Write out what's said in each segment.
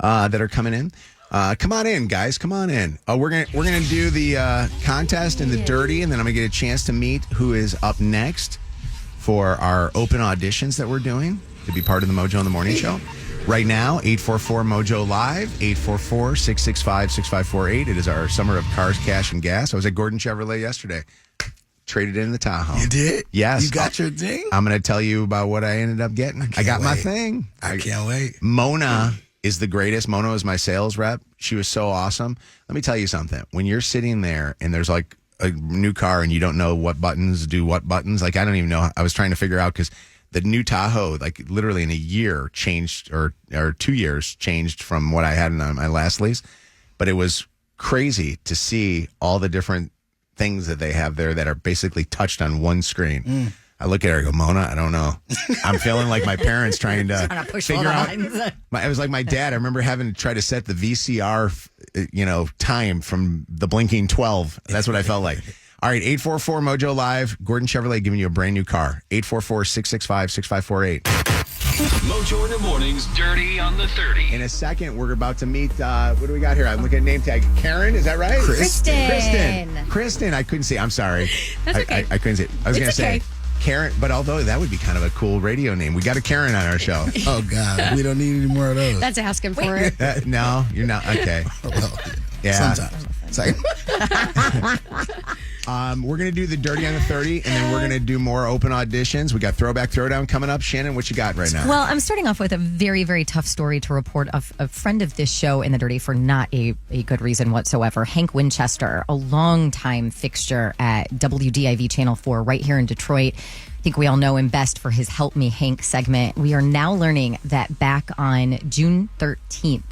that are coming in. Come on in, guys. Come on in. We're gonna do the contest and the dirty, and then I'm gonna get a chance to meet who is up next for our open auditions that we're doing to be part of the Mojo in the Morning Show. Right now, 844-MOJO Live, 844-665-6548. It is our summer of cars, cash, and gas. I was at Gordon Chevrolet yesterday. Traded in the Tahoe. You did? Yes. You got your thing? I'm going to tell you about what I ended up getting. I got my thing. I can't wait. Mona is the greatest. Mona is my sales rep. She was so awesome. Let me tell you something. When you're sitting there and there's like a new car and you don't know what buttons do what buttons, like I don't even know. I was trying to figure out because the new Tahoe, like literally in a year changed or 2 years changed from what I had in my last lease. But it was crazy to see all the different things that they have there that are basically touched on one screen. I look at her and go, Mona, I don't know. I'm feeling like my parents trying to figure out. It was like my dad. I remember having to try to set the VCR, time from the blinking 12. That's what I felt like. All right, 844-MOJO Live. Gordon Chevrolet giving you a brand new car. 844-665-6548. Mojo in the Morning's Dirty on the 30. In a second, we're about to meet, what do we got here? I'm looking at name tag. Karen, is that right? Kristen. I couldn't see. I'm sorry. That's okay. I couldn't see. I was going to say Karen, but although that would be kind of a cool radio name. We got a Karen on our show. Oh, God. We don't need any more of those. That's asking for it. No, you're not. Okay. Well, yeah. sometimes. We're going to do the dirty on the 30, and then we're going to do more open auditions. We got Throwback Throwdown coming up. Shannon, what you got right now? Well, I'm starting off with a very, very tough story to report of a friend of this show in the dirty for not a good reason whatsoever. Hank Winchester, a longtime fixture at WDIV Channel 4 right here in Detroit. I think we all know him best for his Help Me Hank segment. We are now learning that back on June 13th,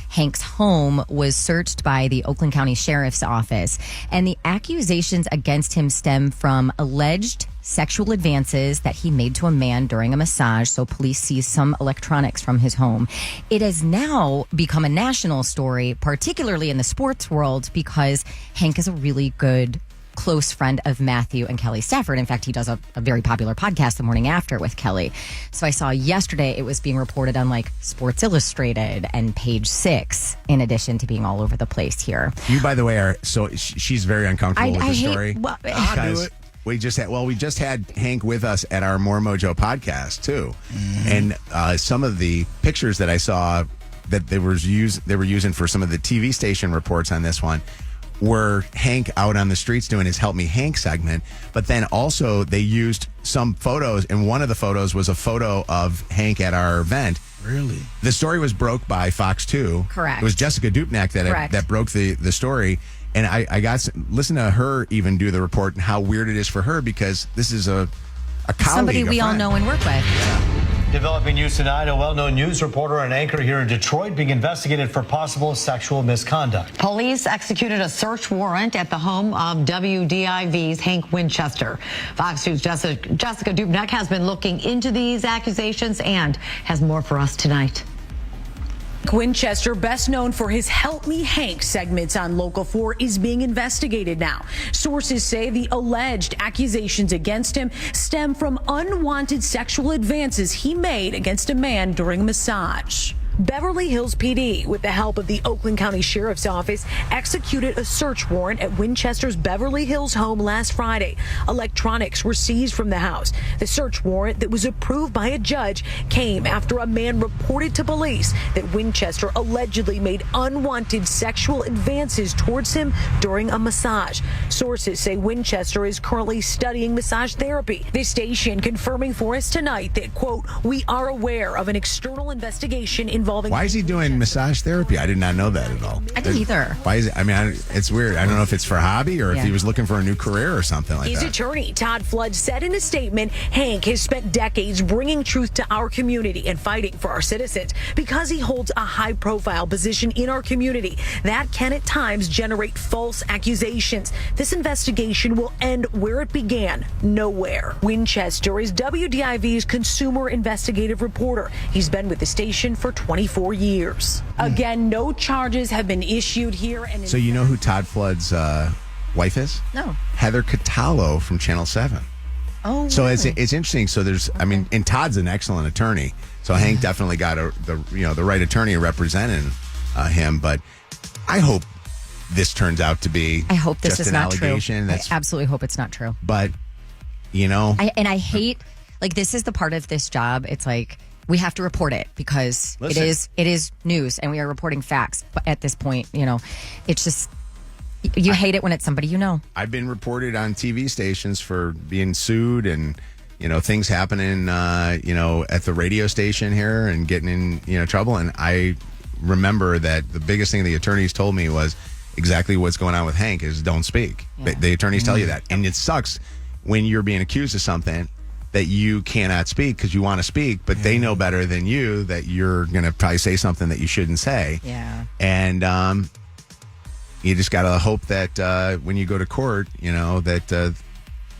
Hank's home was searched by the Oakland County Sheriff's Office, and the accusations against him stem from alleged sexual advances that he made to a man during a massage. So police seized some electronics from his home. It has now become a national story, particularly in the sports world, because Hank is a really good close friend of Matthew and Kelly Stafford. In fact, he does a very popular podcast the morning after with Kelly. So I saw yesterday it was being reported on like Sports Illustrated and Page 6, in addition to being all over the place here. You, by the way, are so she's very uncomfortable with the story. I'll do it. We just had Hank with us at our More Mojo podcast too, and some of the pictures that I saw that they were using for some of the TV station reports on this one were Hank out on the streets doing his Help Me Hank segment, but then also they used some photos, and one of the photos was a photo of Hank at our event. Really? The story was broke by Fox 2. Correct. It was Jessica Dupnack that broke the story, and I got listen to her even do the report and how weird it is for her because this is a colleague, somebody we all know and work with. Yeah. Developing news tonight, a well-known news reporter and anchor here in Detroit being investigated for possible sexual misconduct. Police executed a search warrant at the home of WDIV's Hank Winchester. Fox News' Jessica Dupnack has been looking into these accusations and has more for us tonight. Winchester, best known for his Help Me Hank segments on Local 4, is being investigated now. Sources say the alleged accusations against him stem from unwanted sexual advances he made against a man during a massage. Beverly Hills PD, with the help of the Oakland County Sheriff's Office, executed a search warrant at Winchester's Beverly Hills home last Friday. Electronics were seized from the house. The search warrant that was approved by a judge came after a man reported to police that Winchester allegedly made unwanted sexual advances towards him during a massage. Sources say Winchester is currently studying massage therapy. The station confirming for us tonight that, quote, we are aware of an external investigation involving. Why is he doing massage therapy? I did not know that at all. I didn't either. Why is it? I mean, it's weird. I don't know if it's for hobby or if he was looking for a new career or something like His that. His attorney, Todd Flood, said in a statement, Hank has spent decades bringing truth to our community and fighting for our citizens because he holds a high-profile position in our community. That can at times generate false accusations. This investigation will end where it began, nowhere. Winchester is WDIV's consumer investigative reporter. He's been with the station for 24 years. Again, no charges have been issued here. And so you know who Todd Flood's wife is? No. Heather Cataldo from Channel 7. Oh, So really? it's interesting. So there's, I mean, and Todd's an excellent attorney. So Hank definitely got the right attorney representing him. But I hope this turns out to be. I hope this just is an not true. allegation. I absolutely hope it's not true. But I hate, like, this is the part of this job. It's like we have to report it because it is news and we are reporting facts. But at this point, it's just you hate it when it's somebody you know. I've been reported on TV stations for being sued and things happening at the radio station here and getting in trouble. And I remember that the biggest thing the attorneys told me was exactly what's going on with Hank is don't speak. Yeah. The attorneys tell you that, and it sucks when you're being accused of something that you cannot speak because you want to speak, but they know better than you that you're going to probably say something that you shouldn't say. Yeah. And you just got to hope that when you go to court, that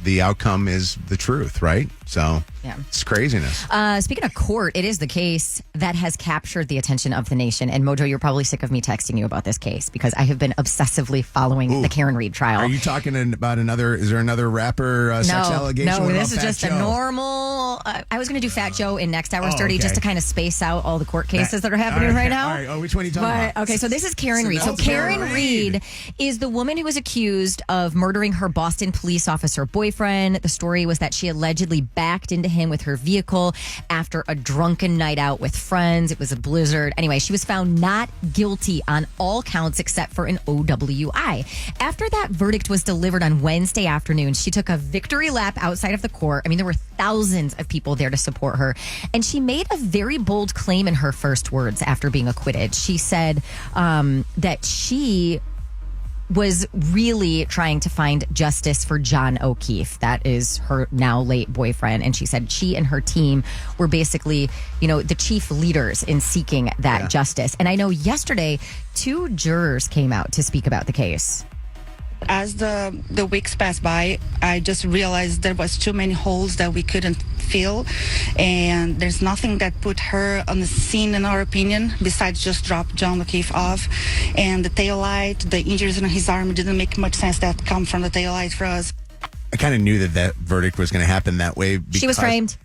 the outcome is the truth, right? So it's craziness. Speaking of court, it is the case that has captured the attention of the nation. And Mojo, you're probably sick of me texting you about this case because I have been obsessively following the Karen Reed trial. Are you talking about is there another rapper sex allegation? No, What this about is just Fat a Joe? normal. I was going to do Fat Joe in next hour's dirty just to kind of space out all the court cases that are happening right now. All right. Oh, which one are you talking about? Okay, so this is Karen Reed. So Karen Reed is the woman who was accused of murdering her Boston police officer boyfriend. The story was that she allegedly backed into him with her vehicle after a drunken night out with friends. It was a blizzard. Anyway, she was found not guilty on all counts except for an OWI. After that verdict was delivered on Wednesday afternoon, she took a victory lap outside of the court. I mean, there were thousands of people there to support her. And she made a very bold claim in her first words after being acquitted. She said that she was really trying to find justice for John O'Keefe. That is her now late boyfriend. And she said she and her team were basically, the chief leaders in seeking that justice. And I know yesterday, 2 jurors came out to speak about the case. As the weeks passed by, I just realized there was too many holes that we couldn't fill, and there's nothing that put her on the scene, in our opinion, besides just drop John O'Keefe off. And the taillight, the injuries in his arm, didn't make much sense that come from the taillight for us. I kind of knew that verdict was going to happen that way. She was framed.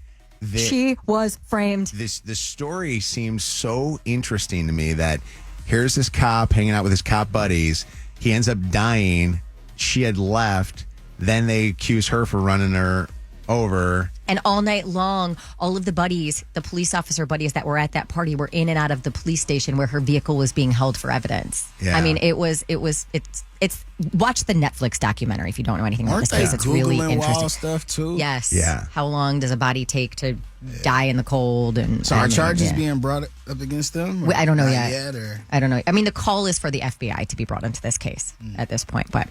She was framed. This story seems so interesting to me that here's this cop hanging out with his cop buddies. He ends up dying. She had left. Then they accuse her for running her over. And all night long, all of the buddies, the police officer buddies that were at that party were in and out of the police station where her vehicle was being held for evidence. Yeah. I mean, it's watch the Netflix documentary if you don't know anything about Aren't this they case. It's really Googling interesting. wild stuff too? Yes. Yeah. How long does a body take to die in the cold? And So are charges yeah. being brought up against them? I don't know Not yet. I don't know. I mean, the call is for the FBI to be brought into this case at this point. But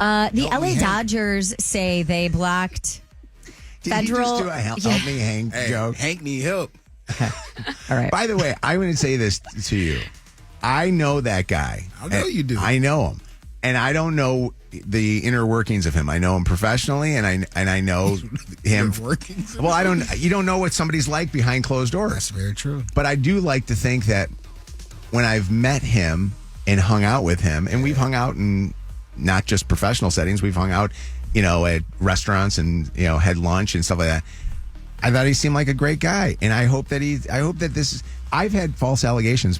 the LA Dodgers say they blocked federal. Did you just do a help me Hank joke? Hank need help. All right. By the way, I want to say this to you. I know that guy. I know you do. I know him. And I don't know the inner workings of him. I know him professionally, and I know him. Workings? Well, you don't know what somebody's like behind closed doors. That's very true. But I do like to think that when I've met him and hung out with him, and we've hung out in not just professional settings, we've hung out, at restaurants and, had lunch and stuff like that. I thought he seemed like a great guy. And I hope that I've had false allegations,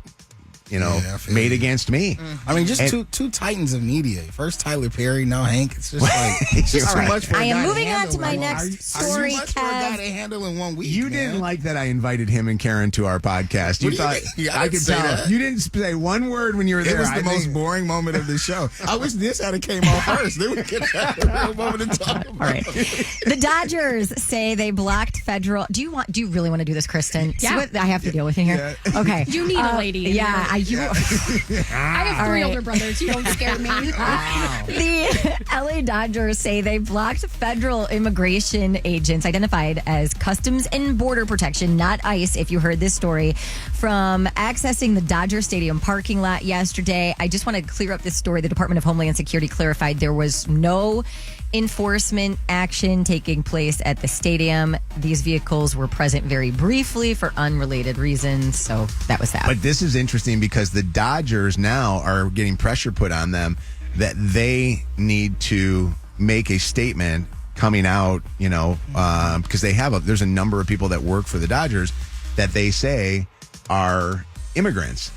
made against me. I mean, just two titans of media. First Tyler Perry, now Hank. It's just like it's just too much for a I guy am to moving on handle to my in next one- story, Too much for a guy Kev. to handle in 1 week. You man. didn't like that I invited him and Karen to our podcast. You What do you thought mean? I I didn't could say tell. that. You didn't say one word when you were there. It was I the most think- boring moment of the show. I wish this had came off first. Then we could have a real moment to talk about. All right. The Dodgers say they blocked federal. Do you really want to do this, Kristen? See Yeah. what I have to deal with in here? Okay. You need a lady in Yeah. here. I have 3 older brothers. You don't scare me. The LA Dodgers say they blocked federal immigration agents identified as Customs and Border Protection, not ICE, if you heard this story, from accessing the Dodger Stadium parking lot yesterday. I just want to clear up this story. The Department of Homeland Security clarified there was no enforcement action taking place at the stadium. These vehicles were present very briefly for unrelated reasons. So that was that. But this is interesting because the Dodgers now are getting pressure put on them that they need to make a statement coming out, because there's a number of people that work for the Dodgers that they say are immigrants.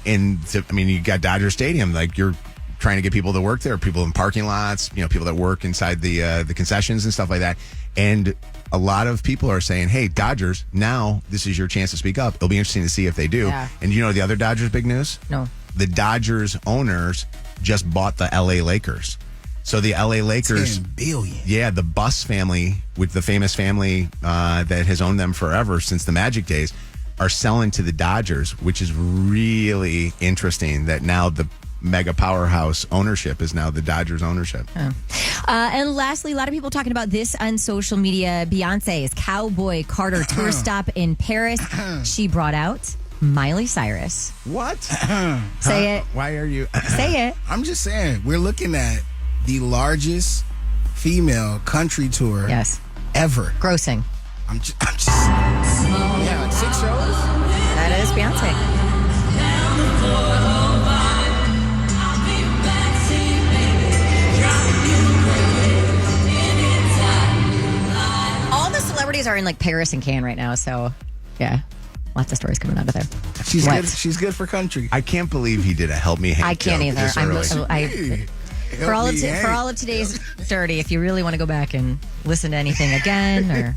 And you got Dodger Stadium, like you're trying to get people to work there, people in parking lots, people that work inside the concessions and stuff like that. And a lot of people are saying, hey, Dodgers, now this is your chance to speak up. It'll be interesting to see if they do. Yeah. And the other Dodgers big news? No. The Dodgers owners just bought the LA Lakers. So the LA Lakers, $10 billion. Yeah, the Buss family, with the famous family that has owned them forever since the Magic days, are selling to the Dodgers, which is really interesting that now the mega powerhouse ownership is now the Dodgers ownership. And lastly, a lot of people talking about this on social media. Beyonce's Cowboy Carter tour stop in Paris. She brought out Miley Cyrus. What? Say it. Why are you? Say it. I'm just saying, we're looking at the largest female country tour ever. Grossing. I'm just yeah, like 6 shows. That is Beyonce. All the celebrities are in like Paris and Cannes right now, so yeah, lots of stories coming out of there. She's What? good. She's good for country. I can't believe he did a Help Me Hank I can't joke either. this early. For all of today's dirty, if you really want to go back and listen to anything again or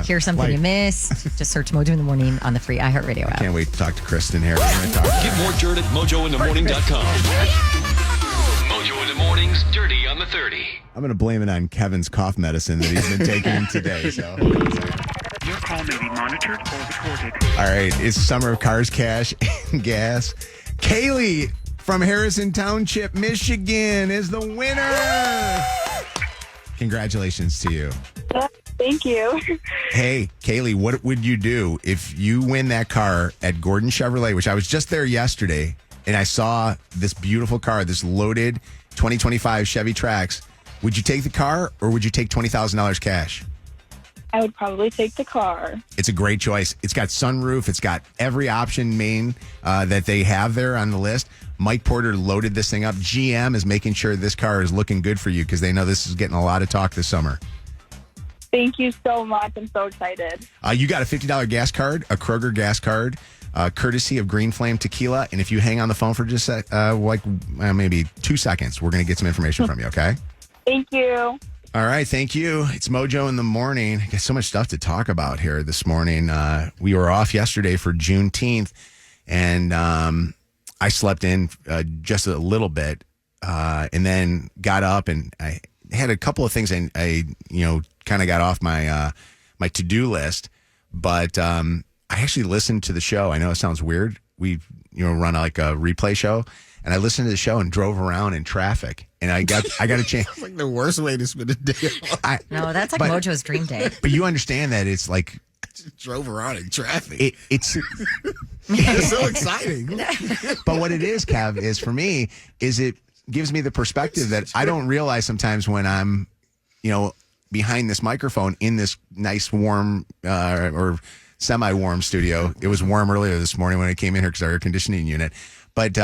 hear something you missed, just search Mojo in the Morning on the free iHeartRadio app. Can't wait to talk to Kristen here. We're going to talk. Get more dirt at mojointhemorning.com. Mojo in the Morning's Dirty on the 30. I'm going to blame it on Kevin's cough medicine that he's been taking today. So, hold on a second. Your call may be monitored or recorded. All right, it's Summer of Cars, Cash, and Gas. Kaylee from Harrison Township, Michigan, is the winner. Congratulations to you. Thank you. Hey, Kaylee, what would you do if you win that car at Gordon Chevrolet, which I was just there yesterday, and I saw this beautiful car, this loaded 2025 Chevy Trax? Would you take the car or would you take $20,000 cash? I would probably take the car. It's a great choice. It's got sunroof. It's got every option main that they have there on the list. Mike Porter loaded this thing up. GM is making sure this car is looking good for you because they know this is getting a lot of talk this summer. Thank you so much. I'm so excited. You got a $50 gas card, a Kroger gas card, courtesy of Green Flame Tequila. And if you hang on the phone for just maybe 2 seconds, we're going to get some information from you, okay? Thank you. All right, thank you. It's Mojo in the Morning. Got so much stuff to talk about here this morning. We were off yesterday for Juneteenth, and I slept in just a little bit, and then got up and I had a couple of things I kind of got off my my to-do list, but I actually listened to the show. I know it sounds weird. We run like a replay show, and I listened to the show and drove around in traffic. And I got a chance. It's like the worst way to spend a day. No, that's like Mojo's dream day. But you understand that it's like just drove around in traffic. It's it's so exciting. But what it is, Kev, is for me is it gives me the perspective that I don't realize sometimes when I'm, behind this microphone in this nice warm or semi-warm studio. It was warm earlier this morning when I came in here because our air conditioning unit. But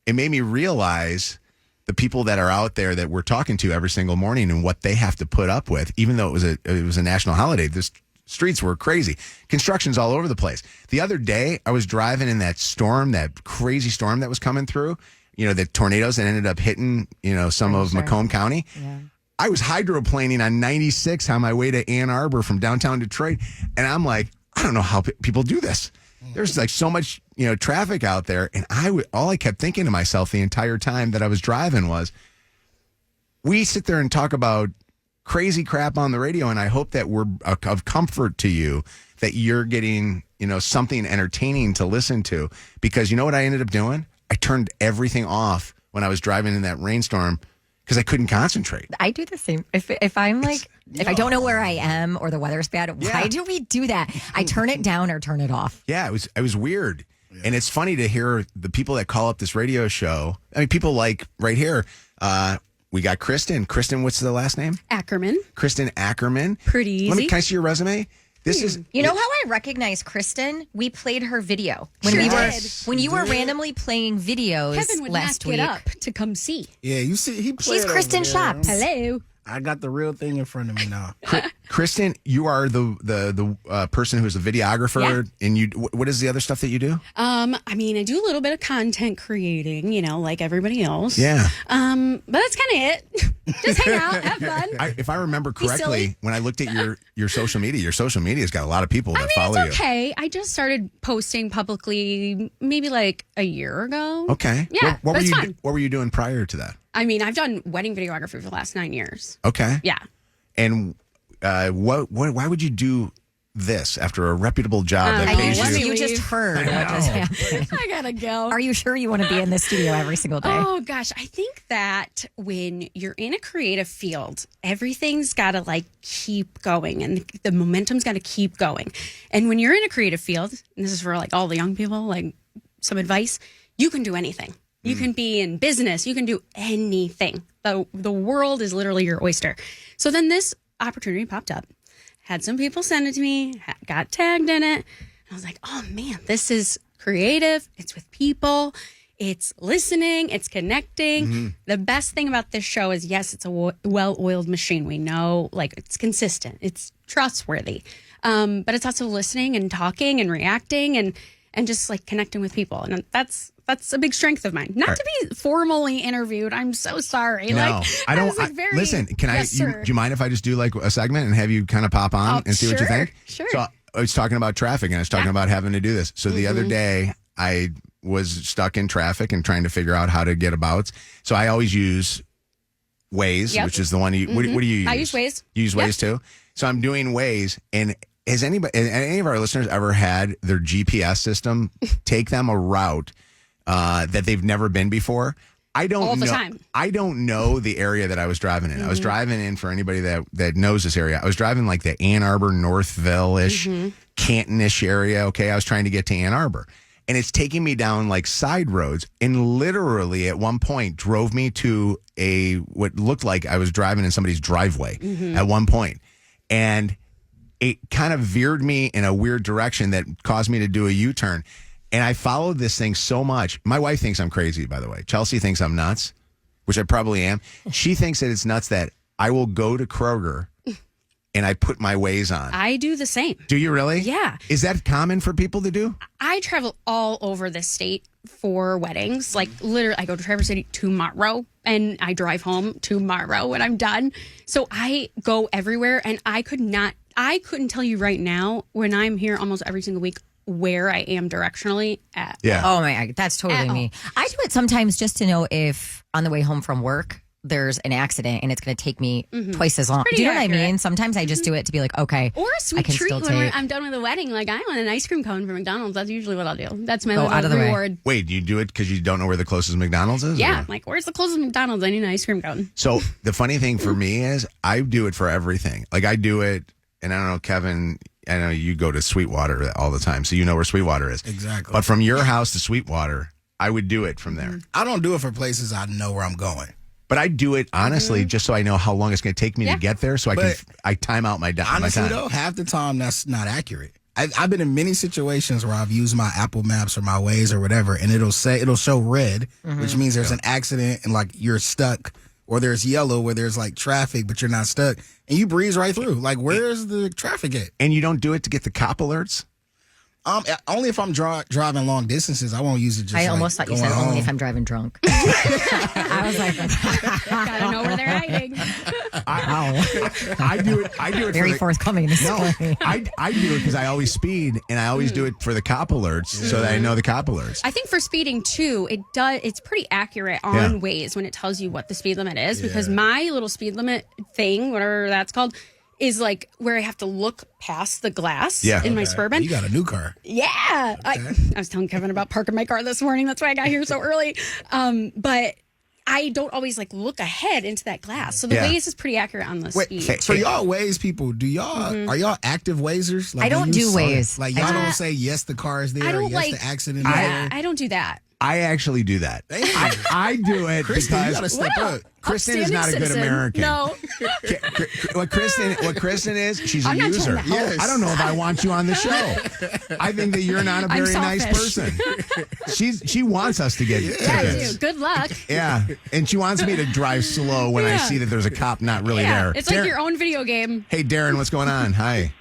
it made me realize the people that are out there that we're talking to every single morning and what they have to put up with, even though it was a national holiday. The streets were crazy. Construction's all over the place. The other day, I was driving in that storm, that crazy storm that was coming through, the tornadoes that ended up hitting, some of Macomb County. Yeah. I was hydroplaning on 96 on my way to Ann Arbor from downtown Detroit. And I'm like, I don't know how people do this. There's like so much, traffic out there. And all I kept thinking to myself the entire time that I was driving was, we sit there and talk about crazy crap on the radio. And I hope that we're of comfort to you, that you're getting, something entertaining to listen to. Because you know what I ended up doing? I turned everything off when I was driving in that rainstorm because I couldn't concentrate. I do the same. If I'm like, if I don't know where I am or the weather's bad, why do we do that? I turn it down or turn it off. Yeah, it was weird. Yeah. And it's funny to hear the people that call up this radio show. I mean, people like right here, we got Kristen. Kristen, what's the last name? Ackerman. Kristen Ackerman. Pretty easy. Can I see your resume? This is. You know how I recognize Kristen? We played her video when you were randomly playing videos Kevin would last not week. get up to come see. Yeah, you see, She's Kristen Shops. Hello. I got the real thing in front of me now. Kristen, you are the person who's a videographer, and you. What is the other stuff that you do? I mean, I do a little bit of content creating, like everybody else. Yeah. But that's kind of it. Just hang out, have fun. If I remember correctly, when I looked at your social media's got a lot of people that follow you. Okay, I just started posting publicly maybe like a year ago. Okay. Yeah, What fun. were you doing prior to that? I mean, I've done wedding videography for the last 9 years. Okay. Yeah. And why would you do this after a reputable job that pays you? You just heard what just happened. I gotta go. Are you sure you want to be in the studio every single day? Oh gosh, I think that when you're in a creative field, everything's got to keep going, and the momentum's got to keep going. And when you're in a creative field, and this is for all the young people, some advice, you can do anything. You can be in business. You can do anything. The world is literally your oyster. So then this opportunity popped up. Had some people send it to me. Got tagged in it. And I was like, oh, man, this is creative. It's with people. It's listening. It's connecting. Mm-hmm. The best thing about this show is, yes, it's a well-oiled machine. We know, it's consistent. It's trustworthy. But it's also listening and talking and reacting and just, connecting with people. And that's a big strength of mine. Not to be formally interviewed. I'm so sorry. No, I don't. Listen, can yes, do you mind if I just do a segment and have you kind of pop on and see what you think? Sure. So I was talking about traffic and I was talking about having to do this. So the other day I was stuck in traffic and trying to figure out how to get about. So I always use Waze, which is the one you. What do you use? I use Waze. You use Waze too. So I'm doing Waze, and has any of our listeners ever had their GPS system take them a route that they've never been before? I don't all the know. time. I don't know the area that I was driving in. I was driving in, for anybody that knows this area, I was driving the Ann Arbor, Northville-ish, Canton-ish area. Okay, I was trying to get to Ann Arbor. And it's taking me down side roads, and literally at one point drove me to what looked like I was driving in somebody's driveway at one point. And it kind of veered me in a weird direction that caused me to do a U-turn. And I followed this thing so much. My wife thinks I'm crazy, by the way. Chelsea thinks I'm nuts, which I probably am. She thinks that it's nuts that I will go to Kroger and I put my Waze on. I do the same. Do you really? Yeah. Is that common for people to do? I travel all over the state for weddings. Literally, I go to Traverse City tomorrow and I drive home tomorrow when I'm done. So I go everywhere, and I couldn't tell you right now when I'm here almost every single week where I am directionally at. Yeah. Oh my God, that's totally me. I do it sometimes just to know if on the way home from work there's an accident and it's going to take me twice as long. Do you know what I mean? Sometimes I just do it to be okay. Or a sweet treat when I'm done with the wedding. I want an ice cream cone from McDonald's. That's usually what I'll do. That's my little out of the reward. way. Wait, you do it because you don't know where the closest McDonald's is? Yeah. Where's the closest McDonald's? I need an ice cream cone. So the funny thing for me is I do it for everything. I do it, and I don't know, Kevin, I know you go to Sweetwater all the time, so you know where Sweetwater is. Exactly. But from your house to Sweetwater, I would do it from there. I don't do it for places I know where I'm going. But I do it, honestly, just so I know how long it's going to take me to get there, so I time out my time. Honestly, though, half the time that's not accurate. I've been in many situations where I've used my Apple Maps or my Waze or whatever, and it'll show red, which means there's an accident and you're stuck, or there's yellow where there's traffic, but you're not stuck, and you breeze right through. Where's the traffic at? And you don't do it to get the cop alerts? Only if I'm driving long distances. I won't use it. I almost thought you said only if I'm driving drunk. I was gotta know where they're hiding. I do it. Very forthcoming. I do it because I always speed, and I always do it for the cop alerts, so that I know the cop alerts. I think for speeding too, it's pretty accurate on Waze when it tells you what the speed limit is, because my little speed limit thing, whatever that's called, is where I have to look past the glass in my Suburban. You got a new car. Yeah. Okay. I was telling Kevin about parking my car this morning. That's why I got here so early. But I don't always look ahead into that glass. So the Waze is pretty accurate on the speed. So y'all Waze people, are y'all active Wazers? I don't do Waze. Y'all don't say, yes, the car is there, or yes, the accident is there? I don't do that. I actually do that. I do it Kristen, you because gotta step up. Kristen is Upstanding not a good citizen. American. No. What Kristen is, she's a I'm not user. trying to help. I don't know if I want you on the show. I think that you're not a I'm very nice selfish. person. She wants us to get Yeah, I tickets. do. Good luck. Yeah, and she wants me to drive slow when I Yeah. see that there's a cop not really Yeah, there. it's like your own video game. Hey, Darren, what's going on? Hi.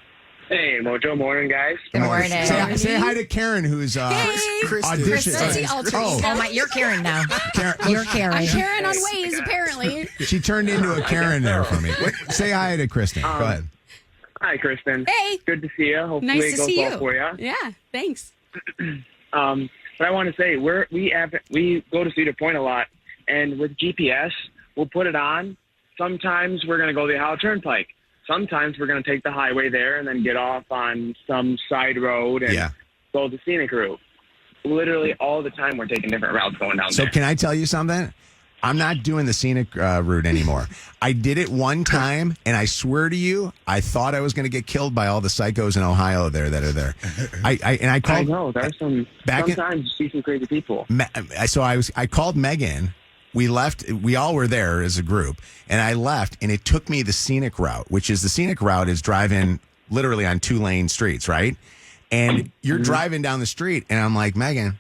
Hey, Mojo, morning, guys. Good morning. Say hi to Karen, who's audition. That's the alter ego. Oh my, you're Karen now. Karen, You're Karen. I'm Karen on Waze, apparently. she turned into a Karen there for me. Say hi to Kristen. Go ahead. Hi, Kristen. Hey. Good to see you. Hopefully Nice it to goes see well you. for you. Yeah, thanks. But I want to say we go to Cedar Point a lot, and with GPS, we'll put it on. Sometimes we're going to go the Ohio Turnpike. Sometimes we're going to take the highway there and then get off on some side road and go the scenic route. Literally all the time we're taking different routes going down So there. can I tell you something? I'm not doing the scenic route anymore. I did it one time, and I swear to you, I thought I was going to get killed by all the psychos in Ohio that are there. I called. I know there's sometimes you see some crazy people. I called Megan. We left. We all were there as a group, and I left, and it took me the scenic route, which is the scenic route is driving literally on 2-lane streets, right? And you're driving down the street, and I'm like, Megan,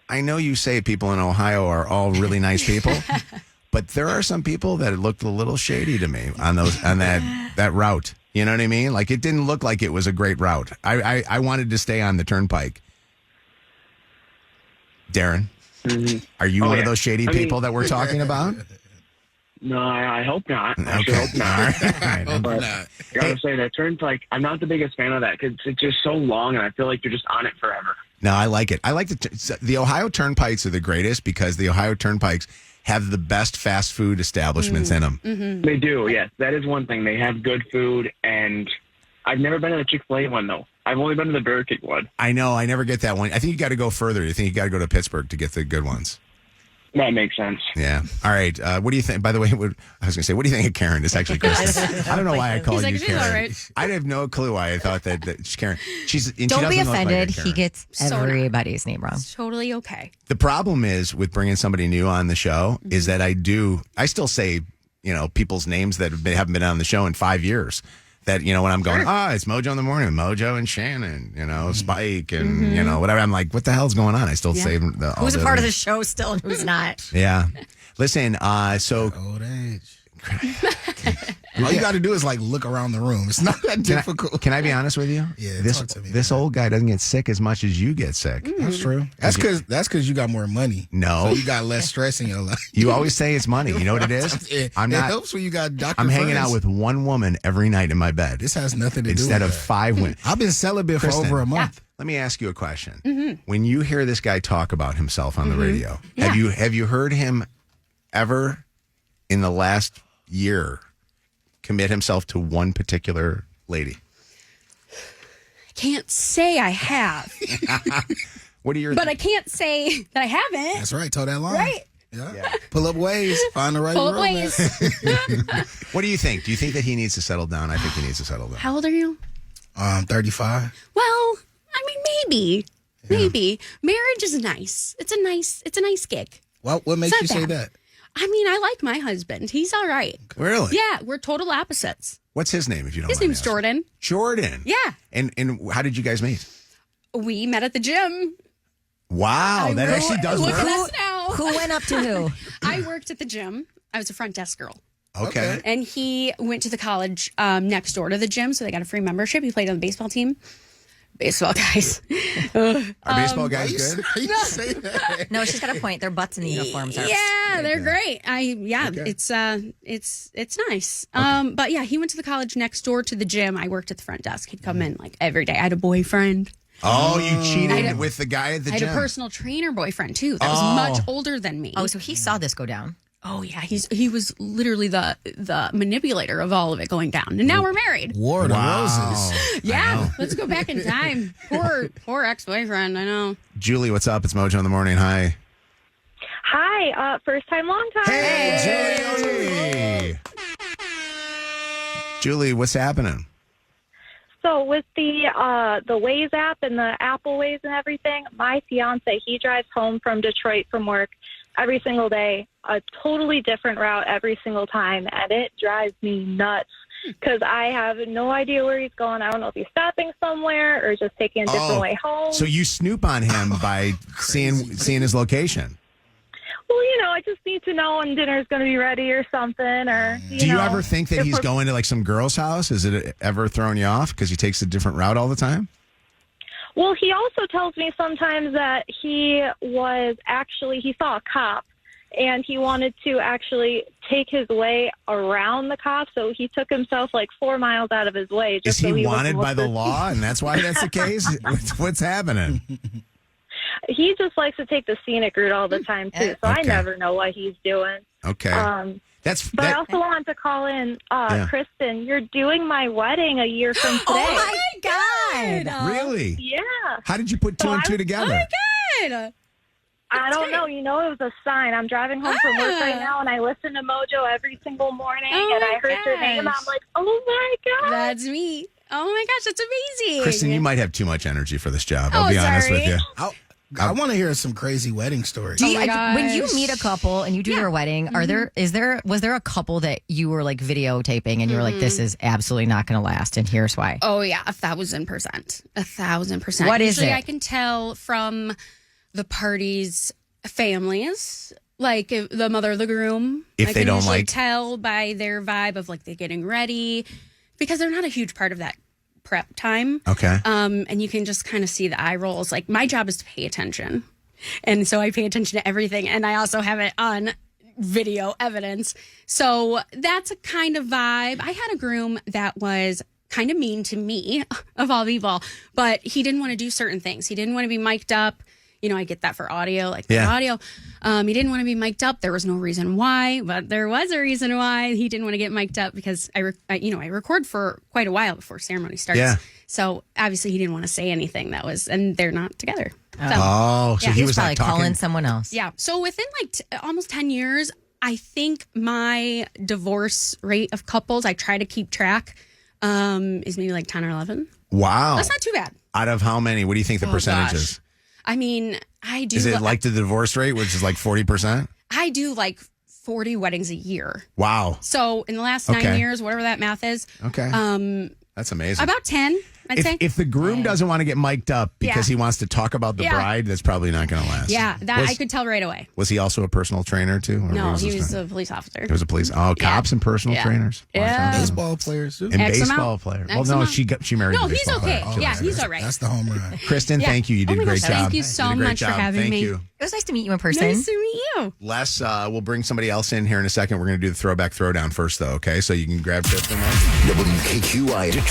I know you say people in Ohio are all really nice people, but there are some people that looked a little shady to me on that route. You know what I mean? Like, it didn't look like it was a great route. I wanted to stay on the turnpike. Darren, are you one of those shady people that we're talking about? No, I hope not. I Okay. sure hope not. All right. But I gotta say that turnpike, I'm not the biggest fan of that because it's just so long, and I feel like you're just on it forever. No, I like it. I like the Ohio Turnpikes are the greatest because the Ohio Turnpikes have the best fast food establishments in them. Mm-hmm. They do, yes. That is one thing. They have good food, and I've never been to the Chick-fil-A one, though. I've only been to the Burger King one. I know. I never get that one. I think you got to go further. I think you got to go to Pittsburgh to get the good ones. That makes sense. Yeah. All right. What do you think? By the way, I was going to say, what do you think of Karen? It's actually Kristen. I don't know why I called you He's Karen. all right. I have no clue why I thought that she's Karen. And she Don't be doesn't look like a offended. Karen. He gets everybody's name wrong. It's totally okay. The problem is with bringing somebody new on the show is that I still say, people's names that haven't been on the show in 5 years. That, when I'm going, it's Mojo in the morning, Mojo and Shannon, Spike and, whatever. I'm like, what the hell's going on? I still say Who's a part of the show still and who's not? Yeah. Listen, so. Old age. All you got to do is look around the room. It's not that difficult. Can I be honest with you? Yeah, talk to me, this old guy doesn't get sick as much as you get sick. That's true. That's because you got more money. No. So you got less stress in your life. You always say it's money. You know what it is? It helps when you got doctor I'm hanging friends. out with one woman every night in my bed. This has nothing to do with instead of that. 5 women. I've been celibate for Kristen, over a month. Let me ask you a question. When you hear this guy talk about himself on the radio, Yeah. have you heard him ever in the last year commit himself to one particular lady? Can't say I have, What are your but I can't say that I haven't. That's right. Toe that line. Right. Yeah. Pull up ways. Find the right Pull up road, man. ways. What do you think? Do you think that he needs to settle down? I think he needs to settle down. How old are you? 35. Well, I mean, maybe. Marriage is nice. It's a nice gig. What makes It's you not say bad. that? I mean, I like my husband. He's all right. Really? Yeah, we're total opposites. What's his name, if you don't His mind me name's asking? Jordan. Jordan. Yeah. And how did you guys meet? We met at the gym. Wow, that actually does Look work. at us now. Who went up to who? I worked at the gym. I was a front desk girl. Okay. And he went to the college next door to the gym, so they got a free membership. He played on the baseball team. Baseball guys. Are baseball guys good? You say that? No, she's got a point. Their butts in the uniforms are. Yeah, they're great. It's nice. But yeah, he went to the college next door to the gym. I worked at the front desk. He'd come in every day. I had a boyfriend. Oh, you cheated with the guy at the I had gym. a personal trainer boyfriend too. That was much older than me. Oh, so he saw this go down. Oh yeah, he was literally the manipulator of all of it going down, and now we're married. War of the Roses. Yeah, let's go back in time. Poor ex-boyfriend. I know. Julie, what's up? It's Mojo in the morning. Hi. Hi, first time, long time. Hey, Julie. Julie, what's happening? So with the Waze app and the Apple Waze and everything, my fiance, he drives home from Detroit from work every single day, a totally different route every single time, and it drives me nuts because I have no idea where he's going. I don't know if he's stopping somewhere or just taking a different way home. So you snoop on him by seeing his location. Well, I just need to know when dinner's going to be ready or something. Or Do you ever think that he's going to like some girl's house? Is it ever thrown you off because he takes a different route all the time? Well, he also tells me sometimes that he saw a cop and he wanted to actually take his way around the cop. So he took himself like 4 miles out of his way. Is he wanted by the law and that's why that's the case? What's happening? He just likes to take the scenic route all the time, too. So I never know what he's doing. Okay. But I also wanted to call in, Kristen, you're doing my wedding a year from today. Oh, my God. Really? Yeah. How did you put two and two together? Oh, my God. I don't know. It was a sign. I'm driving home from work right now, and I listen to Mojo every single morning, and I heard your name. I'm like, oh, my God. That's me. Oh, my gosh, that's amazing. Kristen, you might have too much energy for this job. I'll be honest with you. I want to hear some crazy wedding stories. When you meet a couple and you do their wedding, was there a couple that you were like videotaping and you were like, this is absolutely not going to last, and here's why? Oh yeah, 1,000%, 1,000%. What is Usually it? I can tell from the party's families, like if the mother of the groom. If they don't usually like, tell by their vibe of like they're getting ready, because they're not a huge part of that prep time. Okay. And you can just kind of see the eye rolls. Like my job is to pay attention. And so I pay attention to everything. And I also have it on video evidence. So that's a kind of vibe. I had a groom that was kind of mean to me, of all people, but he didn't want to do certain things. He didn't want to be mic'd up. I get that for audio, audio. He didn't want to be mic'd up. There was no reason why, but there was a reason why he didn't want to get mic'd up, because I record for quite a while before ceremony starts. Yeah. So obviously he didn't want to say anything and they're not together. So he was probably calling someone else. Yeah. So within almost 10 years, I think my divorce rate of couples I try to keep track is maybe like 10 or 11. Wow. That's not too bad. Out of how many? What do you think the percentage is? I mean, I do. Is it like the divorce rate, which is like 40%? I do like 40 weddings a year. Wow. So in the last 9 years, whatever that math is. Okay. That's amazing. About 10, I'd say. If the groom doesn't want to get mic'd up because he wants to talk about the bride, that's probably not going to last. Yeah, I could tell right away. Was he also a personal trainer too? Or No, he was a police officer. He was a police. Oh, cops and personal trainers. Yeah. Baseball players too. And baseball player. Well, no, she married. No, a he's baseball okay. player. Yeah, he's all right. That's the home run. Kristen, thank you. You did a great job. Thank you so much for having me. You. It was nice to meet you in person. Nice to meet you. Les, we'll bring somebody else in here in a second. We're going to do the throwback throwdown first, though. Okay, so you can grab Kristen. WKQI Detroit.